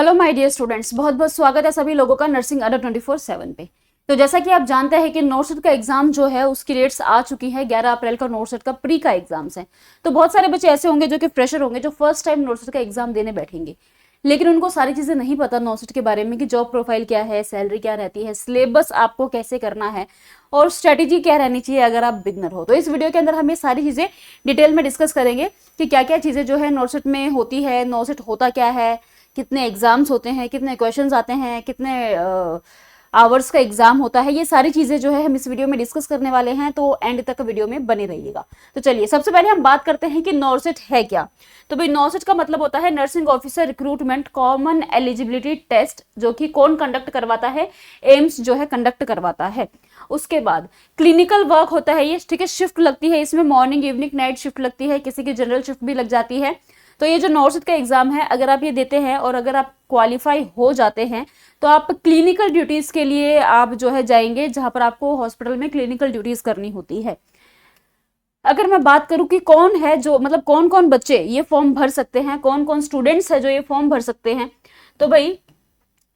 Hello my dear students, बहुत बहुत स्वागत है सभी लोगों का नर्सिंग अड्डा 24/7 पे। तो जैसा कि आप जानते हैं कि नॉर्सेट का एग्जाम जो है उसकी डेट्स आ चुकी है। 11 अप्रैल का नॉर्सेट का प्री का एग्जाम्स है। तो बहुत सारे बच्चे ऐसे होंगे जो कि फ्रेशर होंगे, जो फर्स्ट टाइम नॉर्सेट का एग्जाम देने बैठेंगे, लेकिन उनको सारी चीजें नहीं पता नॉर्सेट के बारे में कि जॉब प्रोफाइल क्या है, सैलरी क्या रहती है, सिलेबस आपको कैसे करना है और स्ट्रेटेजी क्या रहनी चाहिए अगर आप बिगनर हो। तो इस वीडियो के अंदर हम ये सारी चीजें डिटेल में डिस्कस करेंगे कि क्या क्या चीजें जो है नॉर्सेट में होती है, नॉर्सेट होता क्या है, कितने एग्जाम्स होते हैं, कितने क्वेश्चंस आते हैं, कितने आवर्स का एग्जाम होता है। ये सारी चीजें जो है हम इस वीडियो में डिस्कस करने वाले हैं, तो एंड तक वीडियो में बने रहिएगा। तो चलिए सबसे पहले हम बात करते हैं कि नॉर्सेट है क्या। तो भाई नॉर्सेट का मतलब होता है nursing officer recruitment common eligibility test, जो कि कौन कंडक्ट करवाता है, एम्स जो है कंडक्ट करवाता है। उसके बाद क्लिनिकल वर्क होता है ये, ठीक है, शिफ्ट लगती है इसमें, मॉर्निंग इवनिंग नाइट शिफ्ट लगती है, किसी की जनरल शिफ्ट भी लग जाती है। तो ये जो नॉर्सेट का एग्जाम है, अगर आप ये देते हैं और अगर आप क्वालिफाई हो जाते हैं तो आप क्लिनिकल ड्यूटीज के लिए आप जो है जाएंगे, जहां पर आपको हॉस्पिटल में क्लिनिकल ड्यूटीज करनी होती है। अगर मैं बात करूं कि कौन है जो, मतलब कौन कौन बच्चे ये फॉर्म भर सकते हैं, कौन कौन स्टूडेंट्स है जो ये फॉर्म भर सकते हैं, तो भाई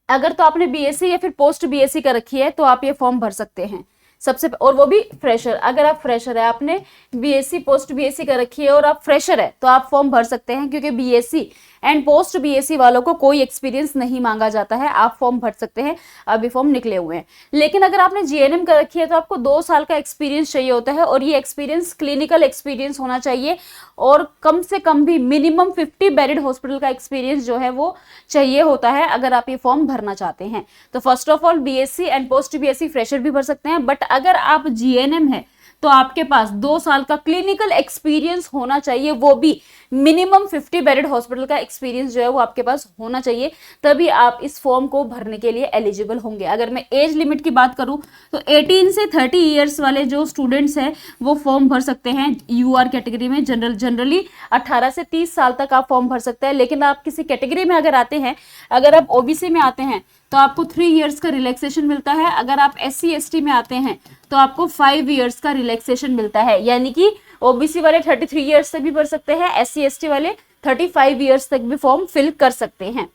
अगर तो आपने बीएससी या फिर पोस्ट बीएससी कर रखी है तो आप ये फॉर्म भर सकते हैं सबसे, और वो भी फ्रेशर। अगर आप फ्रेशर है, आपने बीएससी पोस्ट बीएससी कर रखी है और आप फ्रेशर है, तो आप फॉर्म भर सकते हैं, क्योंकि बीएससी एंड पोस्ट बीएससी वालों को कोई एक्सपीरियंस नहीं मांगा जाता है, आप फॉर्म भर सकते हैं। अभी फॉर्म निकले हुए हैं। लेकिन अगर आपने जीएनएम कर रखी है तो आपको 2 साल का एक्सपीरियंस चाहिए होता है, और ये एक्सपीरियंस क्लिनिकल एक्सपीरियंस होना चाहिए, और कम से कम भी मिनिमम 50 बेडेड हॉस्पिटल का एक्सपीरियंस जो है वो चाहिए होता है अगर आप ये फॉर्म भरना चाहते हैं। तो first of all BSc and post BSc fresher भी भर सकते हैं, बट अगर आप जीएनएम है तो आपके पास 2 साल का क्लिनिकल एक्सपीरियंस होना चाहिए, वो भी मिनिमम 50 बेडेड हॉस्पिटल का एक्सपीरियंस जो है वो आपके पास होना चाहिए, तभी आप इस फॉर्म को भरने के लिए एलिजिबल होंगे। अगर मैं एज लिमिट की बात करूं तो 18 से 30 ईयर्स वाले जो स्टूडेंट्स हैं वो फॉर्म भर सकते हैं यूआर कैटेगरी में। जनरली 18 से 30 साल तक आप फॉर्म भर सकते हैं। लेकिन आप किसी कैटेगरी में अगर आते हैं, अगर आप ओबीसी में आते हैं तो आपको 3 इयर्स का रिलैक्सेशन मिलता है। अगर आप एससी एसटी में आते हैं तो आपको 5 इयर्स का रिलैक्सेशन मिलता है, यानी कि ओबीसी वाले 33 इयर्स तक भी भर सकते हैं, एससी एसटी वाले 35 इयर्स तक भी फॉर्म फिल कर सकते हैं।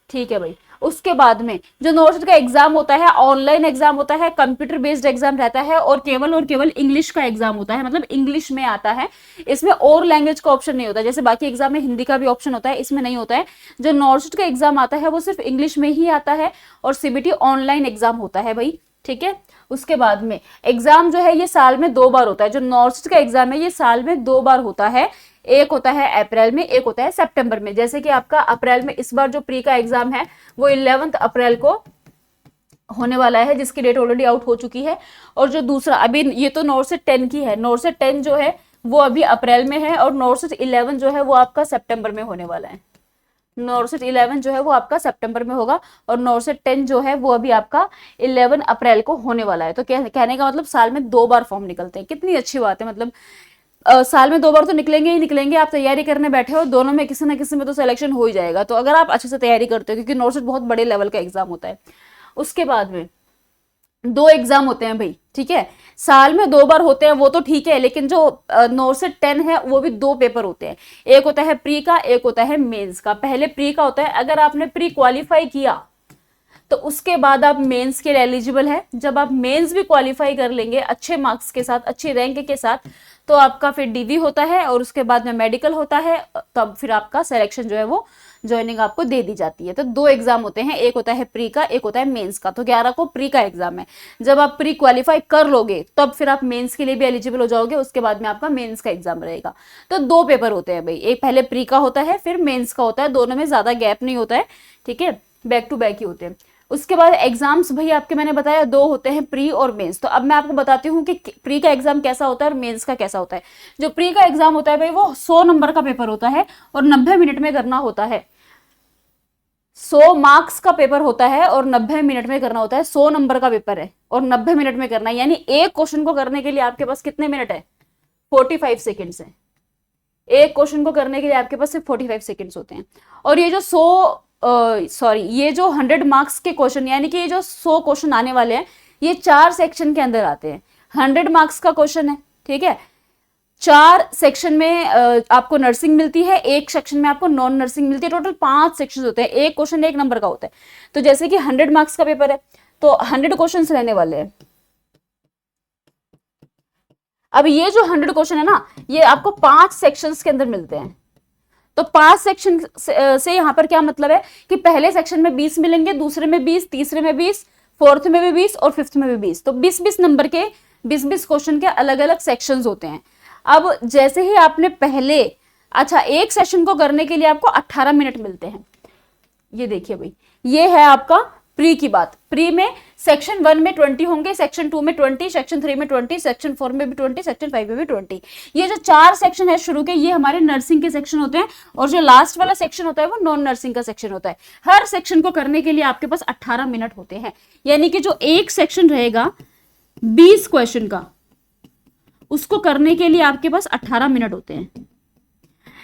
ठीक है भाई। उसके बाद में जो नॉर्सेट का एग्जाम होता है, ऑनलाइन एग्जाम होता है, कंप्यूटर बेस्ड एग्जाम रहता है, और केवल इंग्लिश का एग्जाम होता है, मतलब इंग्लिश में आता है। इसमें और लैंग्वेज का ऑप्शन नहीं होता, जैसे बाकी एग्जाम में हिंदी का भी ऑप्शन होता है, इसमें नहीं होता है। जो नॉर्सेट का एग्जाम आता है वो सिर्फ इंग्लिश में ही आता है, और सीबीटी ऑनलाइन एग्जाम होता है भाई। ठीक है। उसके बाद में एग्जाम जो है ये साल में 2 बार होता है। जो नॉर्सेट का एग्जाम है ये साल में 2 बार होता है, एक होता है अप्रैल में, एक होता है सितंबर में। जैसे कि आपका अप्रैल में इस बार जो प्री का एग्जाम है वो 11 अप्रैल को होने वाला है, जिसकी डेट ऑलरेडी आउट हो चुकी है। और जो दूसरा, अभी ये तो नॉर्सेट 10 की है, नॉर्सेट 10 जो है वो अभी अप्रैल में है, और नॉर्सेट 11 जो है वो आपका सितंबर में होने वाला है। नॉर्सेट 11 जो है वो आपका सितंबर में होगा, और नॉर्सेट 10 जो है वो अभी आपका 11 अप्रैल को होने वाला है। तो कहने का मतलब साल में 2 बार फॉर्म निकलते हैं। कितनी अच्छी बात है, मतलब साल में 2 बार तो निकलेंगे ही निकलेंगे। आप तैयारी करने बैठे हो, दोनों में किसी ना किसी में तो सिलेक्शन हो ही जाएगा, तो अगर आप अच्छे से तैयारी करते हो, क्योंकि नॉर्सेट बहुत बड़े लेवल का एग्जाम होता है। उसके बाद में 2 एग्जाम होते हैं भाई, ठीक है, साल में 2 बार होते हैं, वो तो ठीक है, लेकिन जो नॉर्सेट 10 है वो भी 2 पेपर होते हैं। एक होता है प्री का, एक होता है मेंस का। पहले प्री का होता है, अगर आपने प्री क्वालिफाई किया तो उसके बाद आप मेंस के लिए एलिजिबल है। जब आप मेंस भी क्वालिफाई कर लेंगे अच्छे मार्क्स के साथ, अच्छी रैंक के साथ, तो आपका फिर डीवी होता है, और उसके बाद में मेडिकल होता है, तब फिर आपका सिलेक्शन जो है वो ज्वाइनिंग आपको दे दी जाती है। तो 2 एग्जाम होते हैं, एक होता है प्री का, एक होता है मेंस का। तो 11 को प्री का एग्जाम है। जब आप प्री क्वालिफाई कर लोगे तब फिर आप मेंस के लिए भी एलिजिबल हो जाओगे, उसके बाद में आपका मेंस का एग्जाम रहेगा। तो 2 पेपर होते हैं भाई, एक पहले प्री का होता है, फिर मेंस का होता है, दोनों में ज्यादा गैप नहीं होता है। ठीक है, बैक टू बैक ही होते हैं। उसके बाद एग्जाम्स भाई आपके, मैंने बताया 2 होते हैं, प्री और मेंस। तो अब मैं आपको बताती हूँ कि प्री का एग्जाम कैसा होता है और मेंस का कैसा होता है। जो प्री का एग्जाम होता है भाई वो 100 नंबर का पेपर होता है, और 90 मिनट में करना होता है। 100 मार्क्स का पेपर होता है और 90 मिनट में करना होता है। 100 नंबर का पेपर है और 90 मिनट में करना है, यानी एक क्वेश्चन को करने के लिए आपके पास कितने मिनट है, 45 सेकेंड्स है। एक क्वेश्चन को करने के लिए आपके पास सिर्फ 45 सेकेंड्स होते हैं। और ये जो 100 मार्क्स के क्वेश्चन, यानी कि ये जो 100 क्वेश्चन आने वाले हैं, ये 4 सेक्शन के अंदर आते हैं। 100 मार्क्स का क्वेश्चन है, ठीक है, 4 सेक्शन में आपको नर्सिंग मिलती है, 1 सेक्शन में आपको नॉन नर्सिंग मिलती है। टोटल 5 सेक्शन होते हैं, एक क्वेश्चन 1 नंबर का होता है। तो जैसे कि 100 मार्क्स का पेपर है तो 100 क्वेश्चन रहने वाले हैं। अब ये जो 100 क्वेश्चन है ना, ये आपको 5 सेक्शंस के अंदर मिलते हैं। तो 5 सेक्शन से यहां पर क्या मतलब है कि पहले सेक्शन में 20 मिलेंगे, दूसरे में 20, तीसरे में 20, फोर्थ में भी 20 और फिफ्थ में भी 20। तो 20-20 नंबर के 20-20 क्वेश्चन के अलग अलग सेक्शंस होते हैं। अब जैसे ही आपने पहले, अच्छा, एक सेशन को करने के लिए आपको 18 मिनट मिलते हैं। ये देखिए भाई, ये है आपका प्री की बात। प्री में सेक्शन 1 में 20 होंगे, सेक्शन 2 में 20, सेक्शन 3 में 20, सेक्शन 4 में भी 20, सेक्शन 5 में भी 20। ये जो 4 सेक्शन है शुरू के, ये हमारे नर्सिंग के सेक्शन होते हैं, और जो लास्ट वाला सेक्शन होता है वो नॉन नर्सिंग का सेक्शन होता है। हर सेक्शन को करने के लिए आपके पास 18 मिनट होते हैं। यानी कि जो एक सेक्शन रहेगा 20 क्वेश्चन का, उसको करने के लिए आपके पास 18 मिनट होते हैं।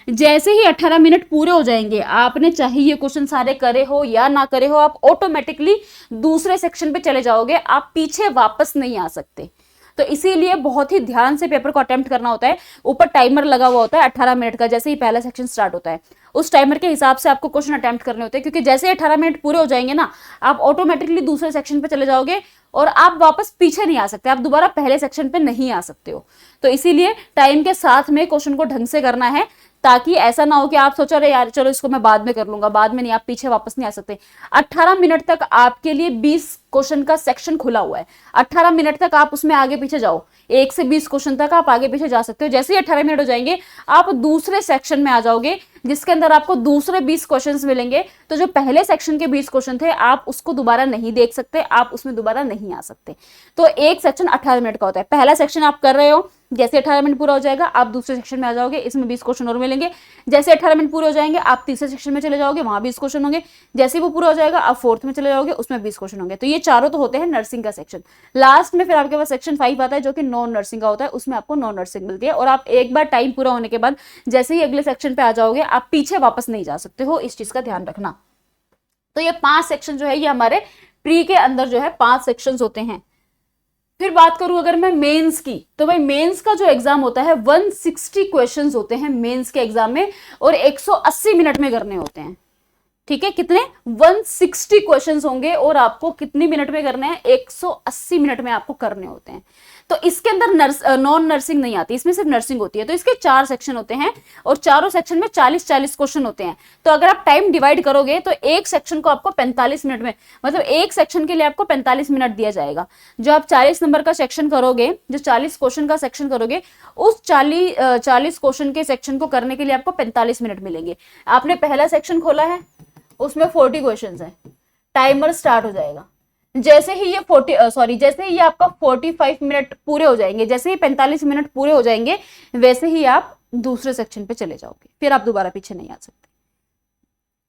जैसे ही 18 मिनट पूरे हो जाएंगे, आपने चाहे ये क्वेश्चन सारे करे हो या ना करे हो, आप ऑटोमेटिकली दूसरे सेक्शन पे चले जाओगे, आप पीछे वापस नहीं आ सकते। तो इसीलिए बहुत ही ध्यान से पेपर को अटेम्प्ट करना होता है। ऊपर टाइमर लगा हुआ होता है 18 मिनट का, जैसे ही पहला सेक्शन स्टार्ट होता है उस टाइमर के हिसाब से आपको क्वेश्चन अटेम्प्ट करने होते हैं, क्योंकि जैसे 18 मिनट पूरे हो जाएंगे ना, आप ऑटोमेटिकली दूसरे सेक्शन पे चले जाओगे और आप वापस पीछे नहीं आ सकते, आप दोबारा पहले सेक्शन पे नहीं आ सकते हो। तो इसीलिए टाइम के साथ में क्वेश्चन को ढंग से करना है, ताकि ऐसा ना हो कि आप सोचो अरे यार चलो इसको मैं बाद में कर लूंगा, बाद में नहीं, आप पीछे वापस नहीं आ सकते। 18 मिनट तक आपके लिए 20 क्वेश्चन का सेक्शन खुला हुआ है। 18 मिनट तक आप उसमें आगे पीछे जाओ, 1 से 20 क्वेश्चन तक आप आगे पीछे जा सकते हो। जैसे ही 18 मिनट हो जाएंगे, आप दूसरे सेक्शन में आ जाओगे, जिसके अंदर आपको दूसरे 20 क्वेश्चंस मिलेंगे। तो जो पहले सेक्शन के 20 क्वेश्चन थे, आप उसको दोबारा नहीं देख सकते, आप उसमें दोबारा नहीं आ सकते। तो एक सेक्शन 18 मिनट का होता है। पहला सेक्शन आप कर रहे हो, जैसे 18 मिनट पूरा हो जाएगा आप दूसरे सेक्शन में आ जाओगे, इसमें 20 क्वेश्चन और मिलेंगे। जैसे 18 मिनट पूरे हो जाएंगे, आप तीसरे सेक्शन में चले जाओगे, वहां 20 क्वेश्चन होंगे। जैसे वो पूरा हो जाएगा, आप फोर्थ में चले जाओगे, उसमें 20 क्वेश्चन होंगे। तो ये चारों तो होते हैं नर्सिंग का सेक्शन। लास्ट में फिर आपके पास सेक्शन 5 आता है, जो कि नॉन नर्सिंग का होता है, उसमें आपको नॉन नर्सिंग मिलती है। और आप एक बार टाइम पूरा होने के बाद जैसे ही अगले सेक्शन पे आ जाओगे, आप पीछे वापस नहीं जा सकते हो, इस चीज का ध्यान रखना। तो ये 5 सेक्शन जो है, ये हमारे प्री के अंदर जो है 5 सेक्शंस होते हैं। फिर बात करूं अगर मैं मेंस की, तो भाई मेंस का जो एग्जाम होता है 160 क्वेश्चंस होते हैं मेंस के एग्जाम में, और 180 मिनट में करने होते हैं। ठीक है, कितने 160 क्वेश्चंस होंगे और आपको कितनी मिनट में करने हैं, 180 मिनट में आपको करने होते हैं। तो इसके अंदर नॉन नर्सिंग नहीं आती, इसमें सिर्फ नर्सिंग होती है। तो इसके 4 सेक्शन होते हैं और चारों सेक्शन में 40-40 क्वेश्चन होते हैं। तो अगर आप टाइम डिवाइड करोगे तो एक सेक्शन को आपको 45 मिनट में, मतलब एक सेक्शन के लिए आपको 45 मिनट दिया जाएगा। जो आप 40 नंबर का सेक्शन करोगे, जो 40 क्वेश्चन का सेक्शन करोगे, उस 40 क्वेश्चन के सेक्शन को करने के लिए आपको 45 मिनट मिलेंगे। आपने पहला सेक्शन खोला है, उसमें 40 क्वेश्चन है, टाइमर स्टार्ट हो जाएगा। जैसे ही ये आपका 45 मिनट पूरे हो जाएंगे, जैसे ही 45 मिनट पूरे हो जाएंगे, वैसे ही आप दूसरे सेक्शन पे चले जाओगे, फिर आप दोबारा पीछे नहीं आ सकते।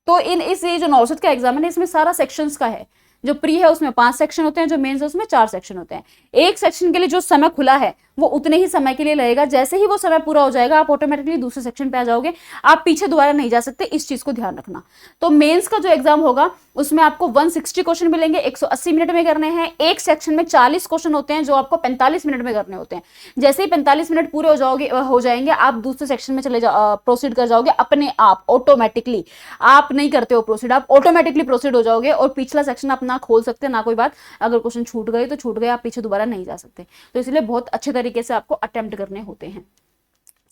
तो ये जो नौसद का एग्जाम है, इसमें सारा सेक्शंस का है। जो प्री है उसमें 5 सेक्शन होते हैं, जो मेंस है उसमें 4 सेक्शन होते हैं। एक सेक्शन के लिए जो समय खुला है वो उतने ही समय के लिए रहेगा। जैसे ही वो समय पूरा हो जाएगा, आप ऑटोमेटिकली दूसरे सेक्शन पे आ जाओगे, आप पीछे दोबारा नहीं जा सकते, इस चीज को ध्यान रखना। तो मेंस का जो एग्जाम होगा उसमें आपको 160 क्वेश्चन मिलेंगे, 180 मिनट में करने हैं। एक सेक्शन में 40 क्वेश्चन होते हैं, जो आपको 45 मिनट में करने होते हैं। जैसे ही 45 मिनट पूरे हो जाएंगे, आप दूसरे सेक्शन में प्रोसीड कर जाओगे अपने आप, ऑटोमेटिकली। आप नहीं करते हो प्रोसीड, आप ऑटोमेटिकली प्रोसीड हो जाओगे, और पिछला सेक्शन आप ना खोल सकते ना कोई बात। अगर क्वेश्चन छूट गए तो छूट गए, आप पीछे दोबारा नहीं जा सकते। तो इसलिए बहुत अच्छे तरीके से आपको अटेम्प्ट करने होते हैं।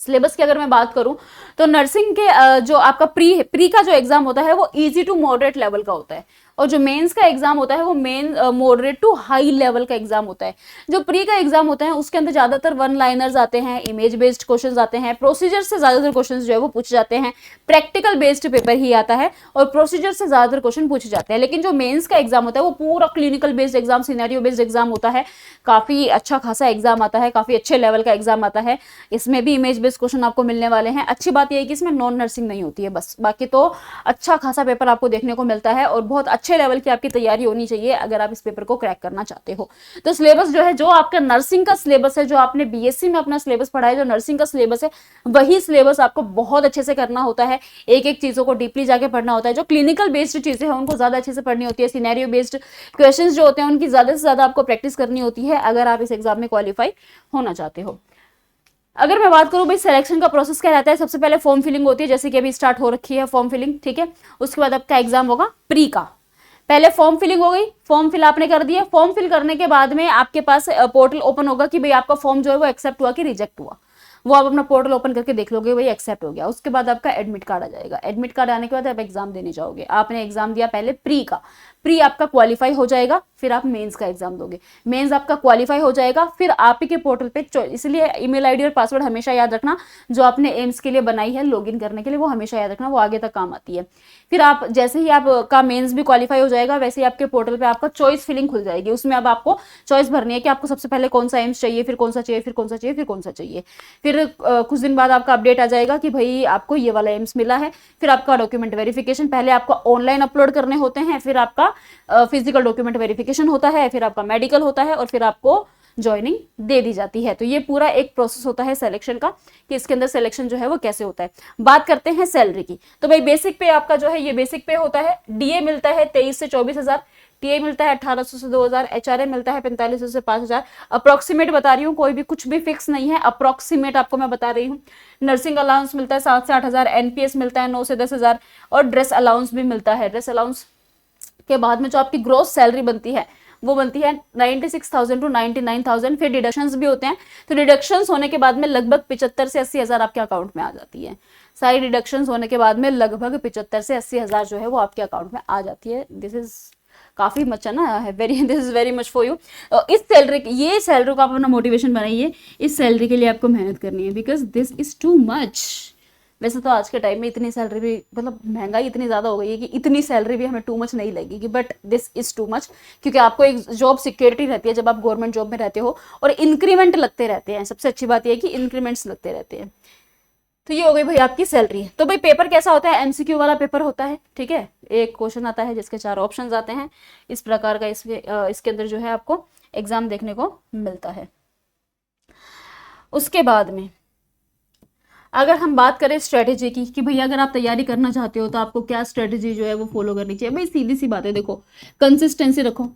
सिलेबस की अगर मैं बात करूं तो नर्सिंग के जो आपका प्री का जो एग्जाम होता है वो इजी टू मॉडरेट लेवल का होता है, और जो मेंस का एग्जाम होता है वो मॉडरेट टू हाई लेवल का एग्जाम होता है। जो प्री का एग्जाम होता है उसके अंदर ज्यादातर 1 लाइनर्स आते हैं, इमेज बेस्ड क्वेश्चंस आते हैं, प्रोसीजर से ज्यादातर क्वेश्चंस जो है वो पूछे जाते हैं, प्रैक्टिकल बेस्ड पेपर ही आता है और प्रोसीजर से ज्यादातर क्वेश्चन पूछे जाते हैं। लेकिन जो मेंस का एग्जाम होता है वो पूरा clinical based exam, scenario based exam होता है, काफी अच्छा खासा एग्जाम आता है, काफी अच्छे लेवल का एग्जाम आता है। इसमें भी इमेज बेस्ड क्वेश्चन आपको मिलने वाले हैं। अच्छी बात यह है कि इसमें नॉन नर्सिंग नहीं होती है बस, बाकी तो अच्छा खासा पेपर आपको देखने को मिलता है, और बहुत अच्छे लेवल की आपकी तैयारी होनी चाहिए अगर आप इस पेपर को क्रैक करना चाहते हो। तो सिलेबस जो है, जो आपका नर्सिंग का सिलेबस है, जो आपने बीएससी में अपना सिलेबस पढ़ा है, जो नर्सिंग का सिलेबस है, वही सिलेबस आपको बहुत अच्छे से करना होता है। एक एक चीजों को डीपली जाके पढ़ना होता है। जो क्लिनिकल बेस्ड चीजें हैं उनको ज्यादा अच्छे से पढ़नी होती है। सिनेरियो बेस्ड क्वेश्चंस जो होते हैं उनकी ज्यादा से ज्यादा आपको प्रैक्टिस करनी होती है, अगर आप इस एग्जाम में क्वालिफाई होना चाहते हो। अगर मैं बात करूं भाई सिलेक्शन का प्रोसेस क्या रहता है, सबसे पहले फॉर्म फिलिंग होती है, जैसे कि अभी स्टार्ट हो रखी है फॉर्म फिलिंग, ठीक है। उसके बाद आपका एग्जाम होगा प्री का। पहले फॉर्म फिलिंग हो गई, फॉर्म फिल आपने कर दिया, फॉर्म फिल करने के बाद में आपके पास पोर्टल ओपन होगा कि भाई आपका फॉर्म जो है वो एक्सेप्ट हुआ कि रिजेक्ट हुआ, वो आप अपना पोर्टल ओपन करके देख लोगे भाई एक्सेप्ट हो गया। उसके बाद आपका एडमिट कार्ड आ जाएगा, एडमिट कार्ड आने के बाद आप एग्जाम देने जाओगे। आपने एग्जाम दिया पहले प्री का, प्री आपका क्वालिफाई हो जाएगा, फिर आप मेंस का एग्जाम दोगे, मेंस आपका क्वालिफाई हो जाएगा, फिर आप ही के पोर्टल पे इसलिए ईमेल आईडी और पासवर्ड हमेशा याद रखना, जो आपने एम्स के लिए बनाई है लॉगिन करने के लिए, वो हमेशा याद रखना, वो आगे तक काम आती है। फिर आप जैसे ही आपका मेंस भी क्वालिफाई हो जाएगा, वैसे ही आपके पोर्टल पे आपका चॉइस फिलिंग खुल जाएगी। उसमें अब आपको चॉइस भरनी है कि आपको सबसे पहले कौन सा एम्स चाहिए, फिर कौन सा चाहिए, फिर कौन सा चाहिए, फिर कौन सा चाहिए। फिर कुछ दिन बाद आपका अपडेट आ जाएगा कि भाई आपको ये वाला एम्स मिला है। फिर आपका डॉक्यूमेंट वेरिफिकेशन पहले आपको ऑनलाइन अपलोड करने होते हैं, फिर आपका फिजिकल डॉक्यूमेंट वेरिफिकेशन होता है, फिर आपका मेडिकल होता है, और फिर आपको ज्वाइनिंग दे दी जाती है। तो ये पूरा एक प्रोसेस होता है सिलेक्शन का, कि इसके अंदर सिलेक्शन जो है वो कैसे होता है। बात करते हैं सैलरी की, तो भाई बेसिक पे आपका जो है ये बेसिक पे होता है। डीए मिलता है 23 से 24,000, टीए मिलता है 1800 से 2000, एचआरए मिलता है 4500 से 5000। अप्रोक्सीमेट बता रही हूँ, कोई भी कुछ भी फिक्स नहीं है, अप्रोक्सीमेट आपको मैं बता रही हूँ। नर्सिंग अलाउंस मिलता है 7 से 8,000, एनपीएस मिलता है 9 से 10,000, और ड्रेस अलाउंस भी मिलता है। ड्रेस अलाउंस के बाद में जो आपकी ग्रोस सैलरी बनती है वो बनती है 96,000 टू 99,000। फिर डिडक्शंस भी होते हैं, तो डिडक्शंस होने के बाद में लगभग 75 से 80,000 आपके अकाउंट में आ जाती है। सारी डिडक्शंस होने के बाद में लगभग 75 से 80,000 जो है वो आपके अकाउंट में आ जाती है। दिस इज काफी मच है ना, very this is very much for you. इस सैलरी, ये सैलरी को आप अपना मोटिवेशन बनाइए, इस सैलरी के लिए आपको मेहनत करनी है, because this is too much. वैसे तो आज के टाइम में इतनी सैलरी भी, मतलब महंगाई इतनी ज़्यादा हो गई है कि इतनी सैलरी भी हमें टू मच नहीं लगेगी, but this is too much, क्योंकि आपको एक जॉब सिक्योरिटी रहती है जब आप गवर्नमेंट जॉब में रहते हो, और इंक्रीमेंट लगते रहते हैं। सबसे अच्छी बात यह है कि इंक्रीमेंट्स लगते रहते हैं। तो ये हो गई भाई आपकी सैलरी। तो भाई पेपर कैसा होता है, एमसीक्यू वाला पेपर होता है, ठीक है। एक क्वेश्चन आता है जिसके 4 ऑप्शंस आते हैं, इस प्रकार का इसके अंदर जो है आपको एग्जाम देखने को मिलता है। उसके बाद में अगर हम बात करें स्ट्रेटेजी की, कि भैया अगर आप तैयारी करना चाहते हो तो आपको क्या स्ट्रेटेजी जो है वो फॉलो करनी चाहिए। भाई सीधी सी बात है, देखो कंसिस्टेंसी रखो।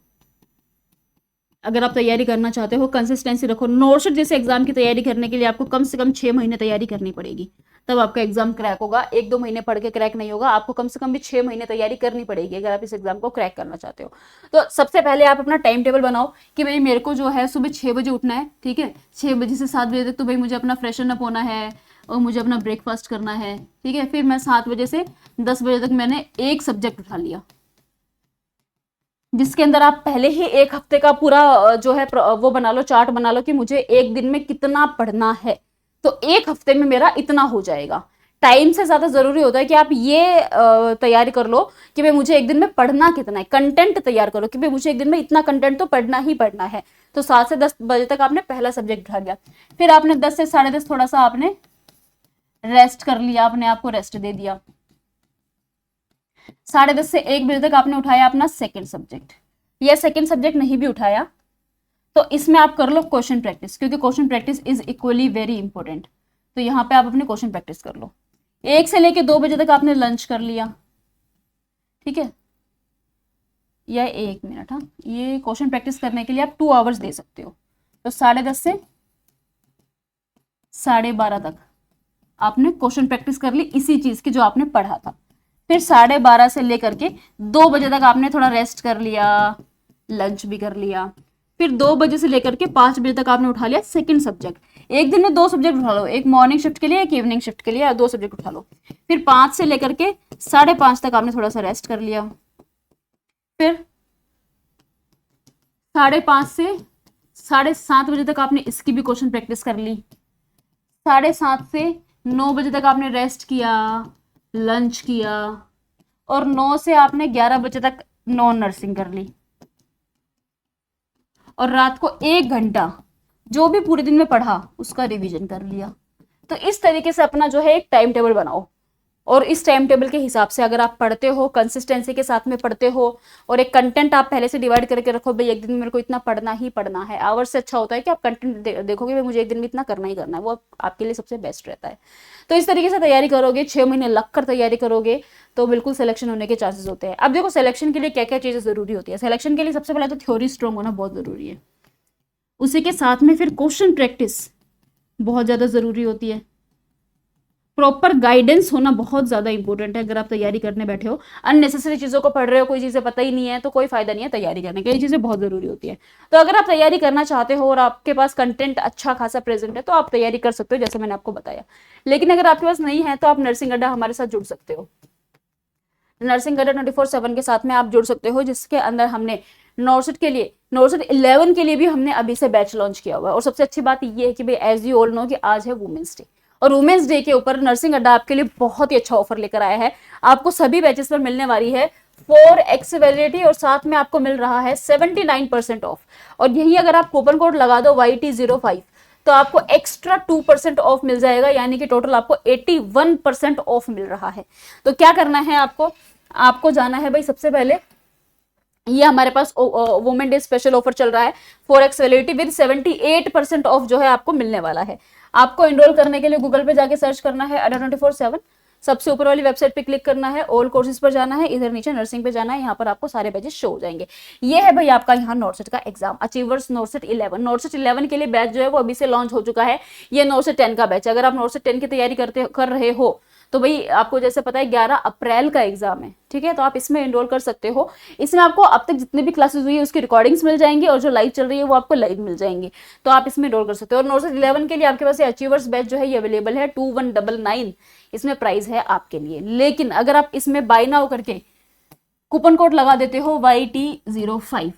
अगर आप तैयारी करना चाहते हो कंसिस्टेंसी रखो। नोटशीट जैसे एग्जाम की तैयारी करने के लिए आपको कम से कम 6 महीने तैयारी करनी पड़ेगी, तब आपका एग्जाम क्रैक होगा। 1-2 महीने पढ़ के क्रैक नहीं होगा, आपको कम से कम भी 6 महीने तैयारी करनी पड़ेगी अगर आप इस एग्जाम को क्रैक करना चाहते हो। तो सबसे पहले आप अपना टाइम टेबल बनाओ कि भाई मेरे को जो है सुबह 6 बजे उठना है, ठीक है। 6 बजे से 7 बजे तक तो भाई मुझे अपना फ्रेशन अप होना है और मुझे अपना ब्रेकफास्ट करना है, ठीक है। फिर मैं 7 बजे से 10 बजे तक मैंने एक सब्जेक्ट उठा लिया, जिसके अंदर आप पहले ही एक हफ्ते का पूरा जो है वो बना लो, चार्ट बना लो कि मुझे एक दिन में कितना पढ़ना है। तो एक हफ्ते में मेरा इतना हो जाएगा। टाइम से ज्यादा जरूरी होता है कि आप ये तैयारी कर लो कि भाई मुझे एक दिन में पढ़ना कितना है। कंटेंट तैयार करो कि भाई मुझे एक दिन में इतना कंटेंट तो पढ़ना ही पढ़ना है। तो 7 से 10 बजे तक आपने पहला सब्जेक्ट उठा लिया, फिर आपने 10 से 10:30 थोड़ा सा आपने रेस्ट कर लिया, अपने आप को रेस्ट दे दिया। 10:30 से 1 बजे तक आपने उठाया अपना सेकंड सब्जेक्ट, या सेकंड सब्जेक्ट नहीं भी उठाया तो इसमें आप कर लो क्वेश्चन प्रैक्टिस, क्योंकि question practice is equally very important. तो यहाँ पे आप अपने क्वेश्चन प्रैक्टिस कर लो। 1 से लेके 2 बजे तक आपने लंच कर लिया, ठीक है। या 1 मिनट, हाँ, ये क्वेश्चन प्रैक्टिस करने के लिए आप 2 आवर्स दे सकते हो। तो 10:30 से 12:30 तक आपने क्वेश्चन प्रैक्टिस कर ली इसी चीज की जो आपने पढ़ा था। फिर 12:30 से लेकर के 2 बजे तक आपने थोड़ा रेस्ट कर लिया, लंच भी कर लिया। फिर 2 बजे से लेकर के 5 बजे तक आपने उठा लिया सेकंड सब्जेक्ट। एक दिन में 2 सब्जेक्ट उठा लो, एक मॉर्निंग शिफ्ट के लिए, एक इवनिंग शिफ्ट के लिए, 2 सब्जेक्ट उठा लो। फिर 5 से लेकर के 5:30 तक आपने थोड़ा सा रेस्ट कर लिया। फिर 5:30 से 7:30 बजे तक आपने इसकी भी क्वेश्चन प्रैक्टिस कर ली। 7:30 से 9 बजे तक आपने रेस्ट किया, लंच किया, और 9 से आपने 11 बजे तक नॉन नर्सिंग कर ली। और रात को 1 घंटा जो भी पूरे दिन में पढ़ा उसका रिवीजन कर लिया। तो इस तरीके से अपना जो है एक टाइम टेबल बनाओ, और इस टाइम टेबल के हिसाब से अगर आप पढ़ते हो, कंसिस्टेंसी के साथ में पढ़ते हो, और एक कंटेंट आप पहले से डिवाइड करके रखो, भाई एक दिन में मेरे को इतना पढ़ना ही पढ़ना है। आवर्स से अच्छा होता है कि आप कंटेंट देखोगे भाई मुझे एक दिन में इतना करना ही करना है, वो आपके लिए सबसे बेस्ट रहता है। तो इस तरीके से तैयारी करोगे, 6 महीने लगकर तैयारी करोगे तो बिल्कुल सिलेक्शन होने के चांसेस होते हैं। अब देखो सिलेक्शन के लिए क्या क्या चीजें जरूरी होती है। सिलेक्शन के लिए सबसे पहले तो थ्योरी स्ट्रॉन्ग होना बहुत जरूरी है, उसी के साथ में फिर क्वेश्चन प्रैक्टिस बहुत ज़्यादा ज़रूरी होती है। प्रॉपर गाइडेंस होना बहुत ज़्यादा इंपॉर्टेंट है। अगर आप तैयारी करने बैठे हो, अननेसेसरी चीज़ों को पढ़ रहे हो, कोई चीज़ें पता ही नहीं है, तो कोई फायदा नहीं है तैयारी करने की। ये चीज़ें बहुत ज़रूरी होती है। तो अगर आप तैयारी करना चाहते हो और आपके पास कंटेंट अच्छा खासा प्रेजेंट है, तो आप तैयारी कर सकते हो, जैसे मैंने आपको बताया। लेकिन अगर आपके पास नहीं है, तो आप नर्सिंग अड्डा हमारे साथ जुड़ सकते हो। नर्सिंग अड्डा 24/7 के साथ में आप जुड़ सकते हो, जिसके अंदर हमने नॉर्सेट के लिए, नॉर्सेट 11 के लिए भी हमने अभी से बैच लॉन्च किया हुआ है। और सबसे अच्छी बात ये है कि भाई एज यू ऑल नो कि आज है वुमेन्स डे, और वुमेन्स डे के ऊपर नर्सिंग अड्डा आपके लिए बहुत ही अच्छा ऑफर लेकर आया है। आपको सभी बैचेस पर मिलने वाली है 4x वैलिडिटी, और साथ में आपको मिल रहा है 79% ऑफ। और यही अगर आप कूपन कोड लगा दो YT05, तो आपको एक्स्ट्रा 2% ऑफ मिल जाएगा, यानी कि टोटल आपको 81% ऑफ मिल रहा है। तो क्या करना है आपको, आपको जाना है भाई, सबसे पहले ये हमारे पास वुमेन डे स्पेशल ऑफर चल रहा है, 4x वैलिडिटी विद 78% ऑफ जो है आपको मिलने वाला है। आपको एनरोल करने के लिए गूगल पे जाके सर्च करना है अड्डा 24/7, सबसे ऊपर वाली वेबसाइट पे क्लिक करना है, ऑल कोर्सेज पर जाना है, इधर नीचे नर्सिंग पे जाना है, यहाँ पर आपको सारे बैचेस शो हो जाएंगे। ये है भाई आपका यहाँ नॉर्सेट का एग्जाम, अचीवर्स नॉर्सेट 11। नॉर्सेट 11 के लिए बैच जो है वो अभी से लॉन्च हो चुका है। ये नॉर्सेट 10 का बैच। अगर आप नॉर्सेट 10 की तैयारी कर रहे हो, तो भाई आपको जैसे पता है 11 अप्रैल का एग्जाम है, ठीक है, तो आप इसमें एनरोल कर सकते हो। इसमें आपको अब तक जितनी भी क्लासेस हुई है उसकी रिकॉर्डिंग्स मिल जाएंगी, और जो लाइव चल रही है वो आपको लाइव मिल जाएंगी, तो आप इसमें एनरोल कर सकते हो। और नॉर्सेट 11 के लिए आपके पास ये अचीवर्स बैच जो है ये अवेलेबल है, 2199 इसमें प्राइस है आपके लिए। लेकिन अगर आप इसमें बाय नाउ करके कूपन कोड लगा देते हो YT05,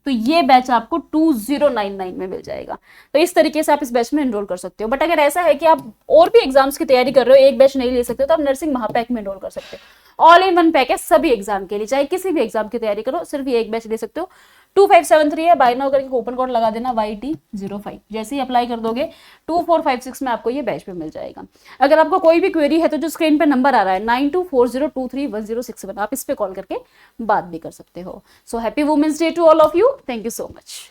तो ये बैच आपको 2099 में मिल जाएगा। तो इस तरीके से आप इस बैच में एनरोल कर सकते हो। बट अगर ऐसा है कि आप और भी एग्जाम्स की तैयारी कर रहे हो, एक बैच नहीं ले सकते, तो आप नर्सिंग महापैक में एनरोल कर सकते हो। ऑल इन वन पैक है सभी एग्जाम के लिए, चाहे किसी भी एग्जाम की तैयारी करो, सिर्फ ये एक बैच ले सकते हो। 2573 है, बाय नाउ करके कूपन कोड लगा देना YT05, जैसे ही अप्लाई कर दोगे 2456 में आपको ये बैच पे मिल जाएगा। अगर आपको कोई भी क्वेरी है, तो जो स्क्रीन पे नंबर आ रहा है 9240231061, आप इस पे कॉल करके बात भी कर सकते हो। So happy women's day to all of you, thank you so much.